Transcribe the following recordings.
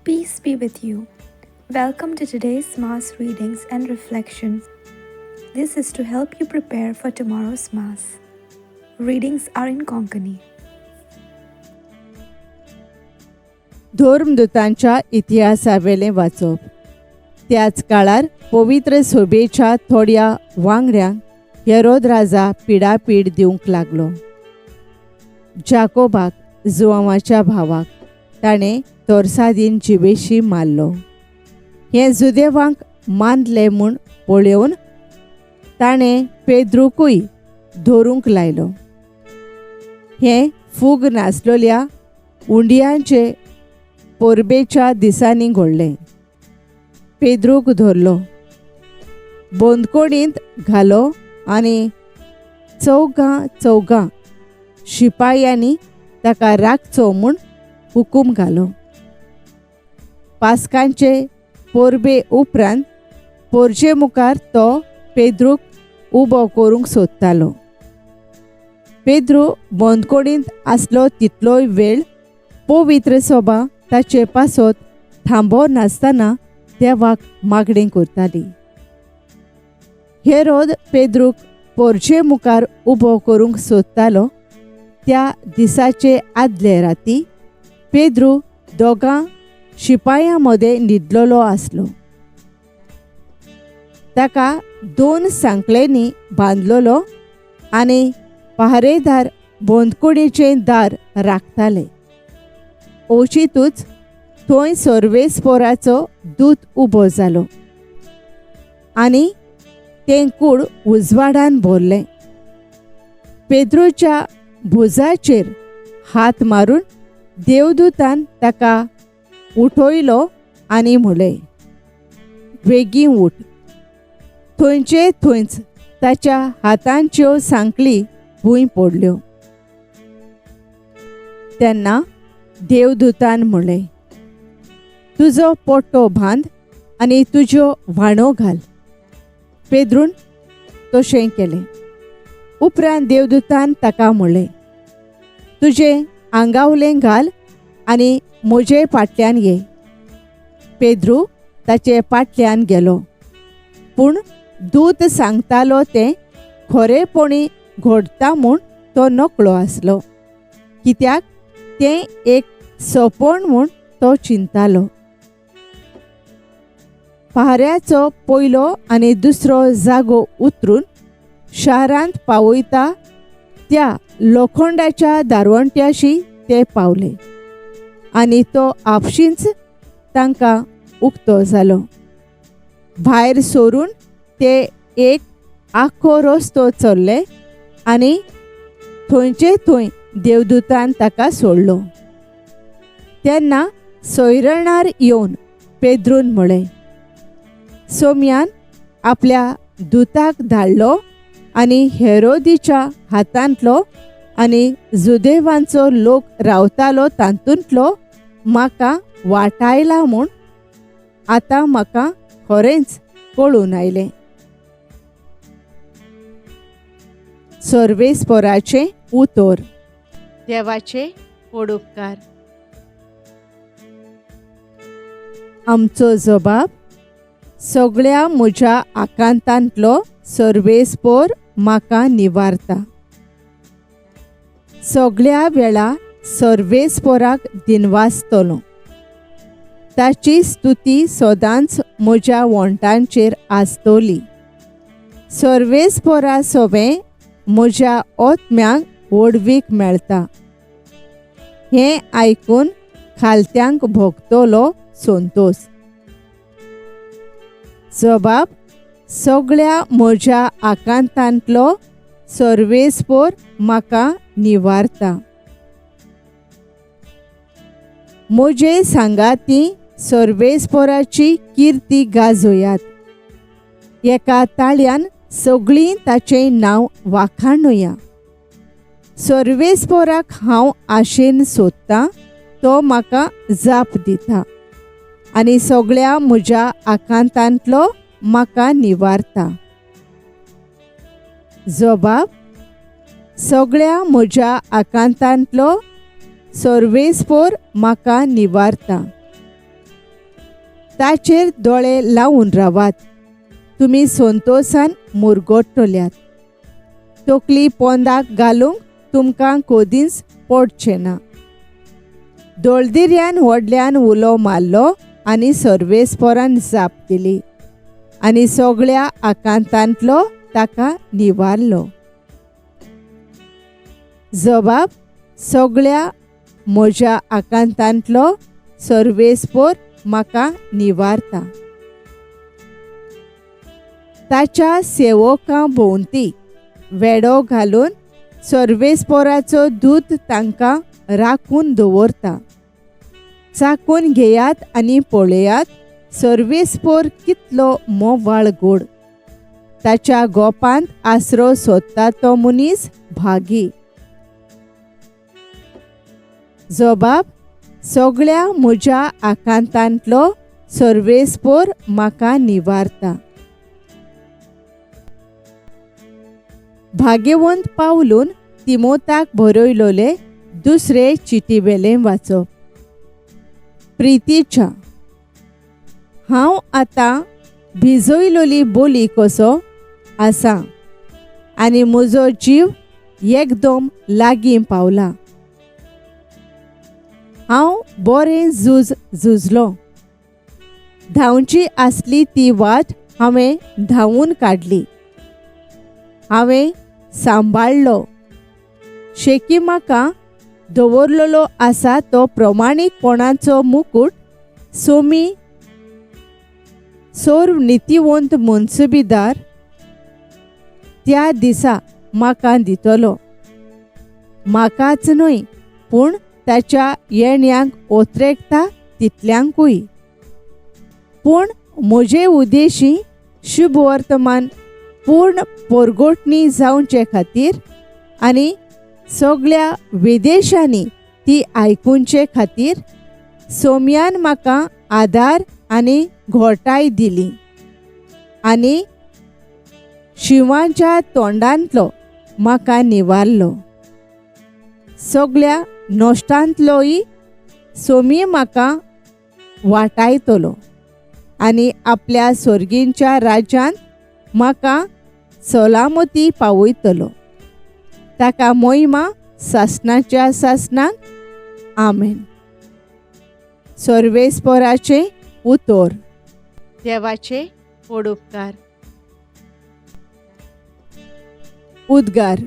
Peace be with you. Welcome to today's Mass readings and reflections. This is to help you prepare for tomorrow's Mass. Readings are in Konkani. धर्मदूतांच्या इतिहासावेले वाचप. त्याच काळार पवित्र सोबेच्या थोड्या वांगड्यांक Herod राजा पिडापीड दिवंक लागलो. जाकोबाक जोआवाच्या भावाक ताणें तोर्सादीन जिवेशी मारलो. हे जुदेवांक मानले म्हूण पळयोवन ताणें पेद्रूकूय धरूंक लायलो. हे फूग नासलोल्या उंडयांचे पोरबेच्या दिसांनी घडलें. पेद्रूक धरलो, बंदकोणींत घालो आनी चौगां शिपायांनी ताका राखचो म्हूण हुकूम घालो. पास्कांचे पोरबे उपरांत पोरचे मुखार तो पेद्रूक उबो करूंक सोदतालो. पेद्रू बंदकोणींत आसलो तितलोय वेळ पवित्र सोबा ताचे पासत थांबो नासतना देवाक मागणी करताली. हेरोद पेद्रूक पोरचे मुखार उबो करूंक सोदतालो त्या दिसाचे आदले राती पेद्रू दोगां शिपायां मदें न्हिदलोलो आसलो. ताका 2 सांकळेंनी बांदलोलो आनी पहारेदार बंदकोणीचें दार राखताले. ओचितूच थंय सर्वेस्पोराचो दूत उबो जालो आनी तें कूड उजवाडान भरलें. पेद्रूच्या भुजाचेर हात मारून देवदूतान ताका उठयलो आनी म्हणलें, बेगीन उठ. थंयचे थंयच ताच्या हातांच्यो सांकळी भूंय पडल्यो. तेन्ना देवदूतान म्हणलें, तुजो पोट्टो बांद आनी तुज्यो व्हाणो घाल. पेद्रून तशें केलें. उपरांत देवदूतान ताका म्हणलें, तुजें आंगावलें घाल आनी म्हजे फाटल्यान ये. पेद्रू ताचे फाटल्यान गेलो. पूण दूत सांगतालो तें खरेपणी घडटा म्हूण तो नकळो आसलो, कित्याक तें एक सोपण म्हूण तो चिंतालो. पहाऱ्याचो पयलो आनी दुसरो जागो उतरून शारांत पावयता त्या लोखंडाच्या दारवंट्याशी ते पावले आनी तो आपशींच तांकां उक्तो जालो. भायर सोरून ते एक आख्खो रस्तो चल्ले आनी थंयचे थंय देवदूतान ताका सोडलो. तेन्ना सोयरणार येवन पेद्रून म्हणलें, सोम्यान आपल्या दुताक धाडलो आनी हेरोदीच्या हातांतलो आनी जुदेवांचो लोक रावतालो तातूंतलो म्हाका वाटायला म्हूण आतां म्हाका खरेंच कळून आयलें. सर्वेस्पोराचें उतर. देवाचे पडुपकार. आमचो जबाब. सगळ्या म्हज्या आकांतांतलो सर्वेस्पोर म्हाका निवारता. सगळ्या वेळा सर्वेस्पोराक दिनवासतलो. ताची स्तुती सदांच म्हज्या वोंटांचेर आसतली. सर्वेस्पोरा सोबें म्हज्या ओतम्यांक व्हडवीक मेळटा. हें आयकून खालत्यांक भोगतलो संतोष. जबाब. सगळ्या म्हज्या आकांतांतलो सर्वेस्पोर म्हाका निवारता. म्हजे सांगाती सर्वेस्पोराची किर्ती गाजोयात. एका ताळ्यान सगळीं ताचें नांव वाखाणुया. सर्वेस्पोराक हांव आशेन सोदतां, तो म्हाका जाप दिता आनी सगळ्या म्हज्या आकांतांतलो म्हाका निवारता. जबाब. सगळ्या म्हज्या आकांतांतलो सर्वेस्पोर म्हाका निवारता. ताचेर दोळे लावून रावात. तुमी संतोषान मुरगोडटल्यात. तकली पोंदाक घालूंक तुमकां कोदींच पडचें ना. दोळदिऱ्यान व्हडल्यान उलो मारलो आनी सर्वेस्परान जाप दिली आनी सगळ्या आकांतांतलो ताका निवारलो. जबाब: सगळ्या म्हज्या आकांतांतलो सर्वेस्पर म्हाका निवारता. ताच्या सेवकां भोंवती वेडो घालून सर्वेस्पराचो दूत तांकां राखून दवरता. चाकून घेयात आनी पळयात, सर्वेस्पर कितलो मोवाळ गोड. ताच्या गोपांत आसरो सोदता तो मनीस भागी. जबाब: सगळ्या म्हज्या आकांतांतलो सर्वेस्पर म्हाका निवारता. भाग्यवंत पावलून तिमोथाक बरयलोले दुसरे चिटीवेलें वाचप. प्रितीच्या, हांव आतां भिजयलोली बोली कसो आसा आनी म्हजो जीव एकदम लागीं पावला. हांव बरें झुजलो. धांवची आसली ती वाट हांवें धांवून काडली. हांवें सांबाळ्ळो. शेकी म्हाका दवरलेलो आसा तो प्रमाणीकपणाचो मुकूट सोमी सोर नितीवंत मनसुबीदार त्या दिसा म्हाका दितलो. म्हाकाच न्हय पूण ताच्या येण्याक ओत्रेकता तितल्यांकूय. पूण म्हजे उद्देशी शुभ वर्तमान पूर्ण परगोटणी जावचे खातीर आनी सगळ्या विदेशांनी ती आयकुनचे खातीर सोम्यान म्हाका आदार आनी घोटाय दिली आनी शिवांच्या तोंडांतलो म्हाका निवारलो. सगळ्या नश्टांतलोय सोमी म्हाका वाटायतलो आनी आपल्या सर्गींच्या राज्यांत म्हाका सलामती पावयतलो. ताका मोहिमा सासणाच्या सासणाक आमेन. सर्वेस्पराचे उतर. देवाचे पडुपकार. उद्गार.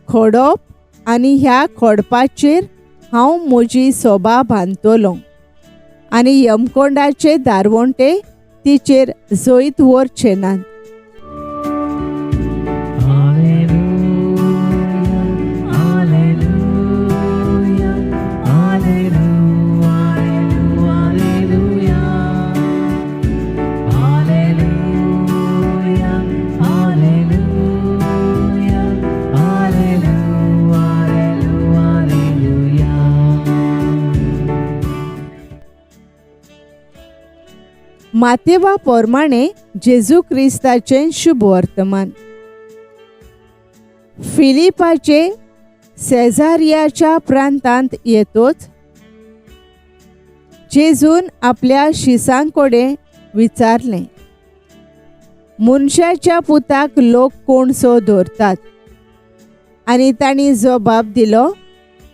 खोडप आनी ह्या खोडपाचेर हांव म्हजी सोबा बांदतलों आनी यमकोंडाचे दारवंटे तिचेर जैत व्हरचे नात. मातेवा पोरमाणे जेजू क्रिस्ताचे शुभ वर्तमान. फिलिपाचे सेझारियाच्या प्रांतांत येतोच जेजून आपल्या शिसांकोडे विचारलें, मनशाच्या पुताक लोक कोणसो धरतात? आनी तांणी जबाब दिलो,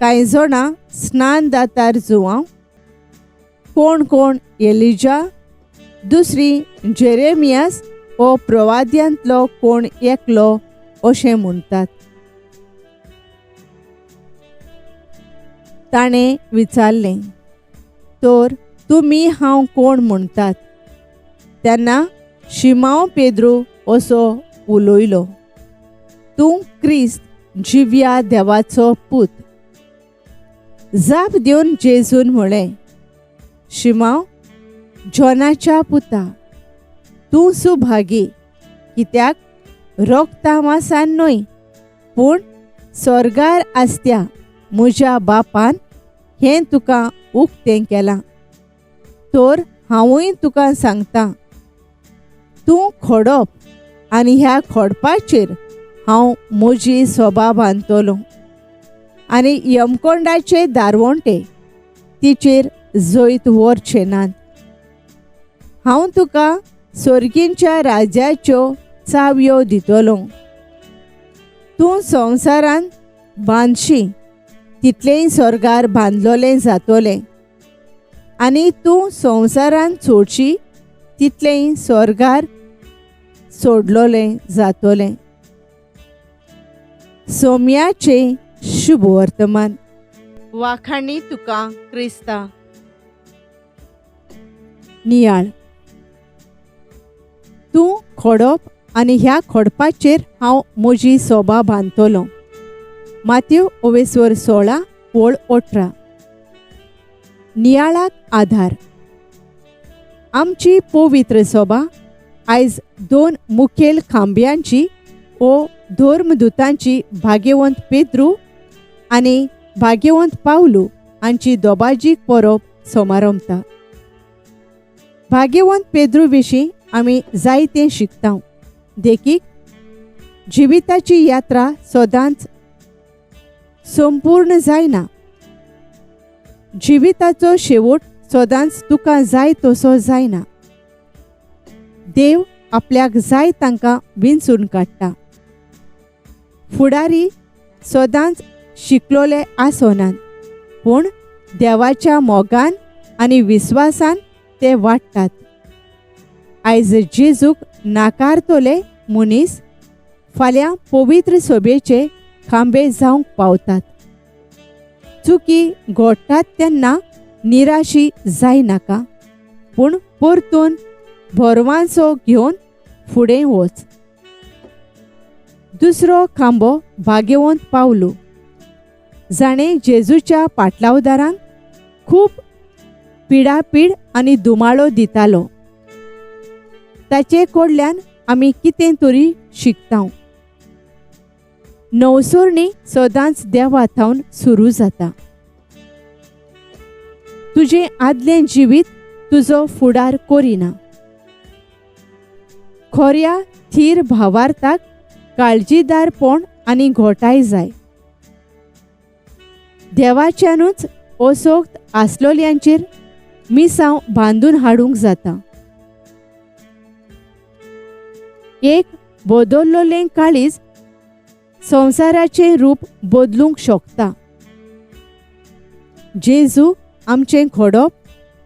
कांय जाणां स्नान दातार जुवांव, कोण कोण एलिजा, दुसरी जेरेमियास ओ प्रवाद्यांतलो कोण एकलो अशें म्हणटात. ताणें विचारलें, तर तुमी हांव कोण म्हणटात? तेन्ना शिमाव पेद्रू असो उलयलो, तूं क्रिस्त जिव्या देवाचो पूत. जाप दिवन जेजून म्हळें, शिमाव, जॉनाच्या पुता, तूं सुभागी, कित्याक रोखता मासान न्हय, पूण स्वर्गार आसत्या म्हज्या बापान हें तुका उक्तें केलां. तर हांवूय तुका सांगतां, तूं खोडप आनी ह्या खोडपाचेर हांव म्हजी सोबा बांदतलों, आनी यमकोंडाचे दारवंटे तिचेर जैत व्हरचे नात. हांव तुका सर्गींच्या राज्याच्यो चावयो दितलों. तूं संवसारांत बांदशी तितलेंय स्वर्गार बांदलोलें जातोलें, आनी तूं संवसारांत सोडशी तितलेंय स्वर्गार सोडलोलें जातोलें. सोम्याचे शुभ वर्तमान. वाखाणी तुका क्रिस्ता. नियाळ. तूं खोडप आनी ह्या खोडपाचेर हांव म्हजी सोबा बांदतलों. माथ्यू 16:18. नियाळाक आधार. आमची पवित्र सोबा आयज 2 मुखेल खांब्यांची ओ धर्मदूतांची भाग्यवंत पेद्रू आनी भाग्यवंत पावलू हांची दोबाजीक परब समारंभता. भाग्यवंत पेद्रू विशीं आमी जायतें शिकता. देखीक जिविताची यात्रा सदांच संपूर्ण जायना. जिविताचो शेवट सदांच तुका जाय तसो जायना. देव आपल्याक जाय तांकां विंचून काडटा. फुडारी सदांच शिकलोले आसनात, पूण देवाच्या मोगान आनी विस्वासान ते वाडटात. आयज जेजूक नाकारतले मनीस फाल्यां पवित्र सोबेचे खांबे जावंक पावतात. चुकी घडटात तेन्ना निराशी जायनाका, पूण परतून भरवांचो घेवन फुडें वच. दुसरो खांबो भाग्यवंत पावलू. जाणें जेजूच्या पाटलावदारांक खूब पिडापीड आनी दुमाळो दितालो. ताचे कडल्यान आमी कितें तरी शिकता. नवसोरणी सदांच देवाथावन सुरू जाता. तुजें आदलें जिवीत तुजो फुडार करिना. खोऱ्या थीर भावार्थाक काळजीदारपण आनी घोटाय जाय. देवाच्यानूच ओसोक्त आसलोल्यांचेर मिसांव बांदून हाडूंक जाता. एक बदल्लोलें काळीज संवसाराचें रूप बदलूंक शकता. जेजू आमचें खोडप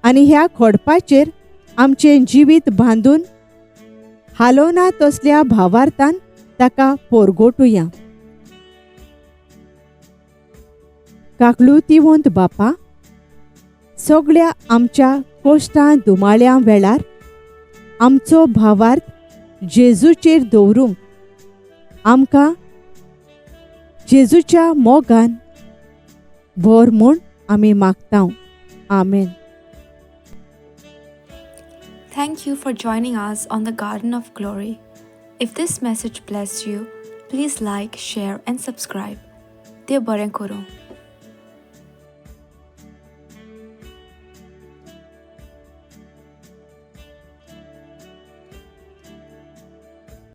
आनी ह्या खोडपाचेर आमचें जिवीत बांदून हालोना तसल्या भावार्थान ताका पोरगोटुया. काकलुतीवंत बापा, सगळ्या आमच्या कश्टां दुमाळ्या वेळार आमचो भावार्थ जेजूचेर दवरूंक आमकां जेजूच्या मोगान भर म्हूण आमी मागतां. आमेन. Thank you for joining us on the Garden of Glory. If this message blessed you, please like, share, and subscribe. Dev Baren Koro.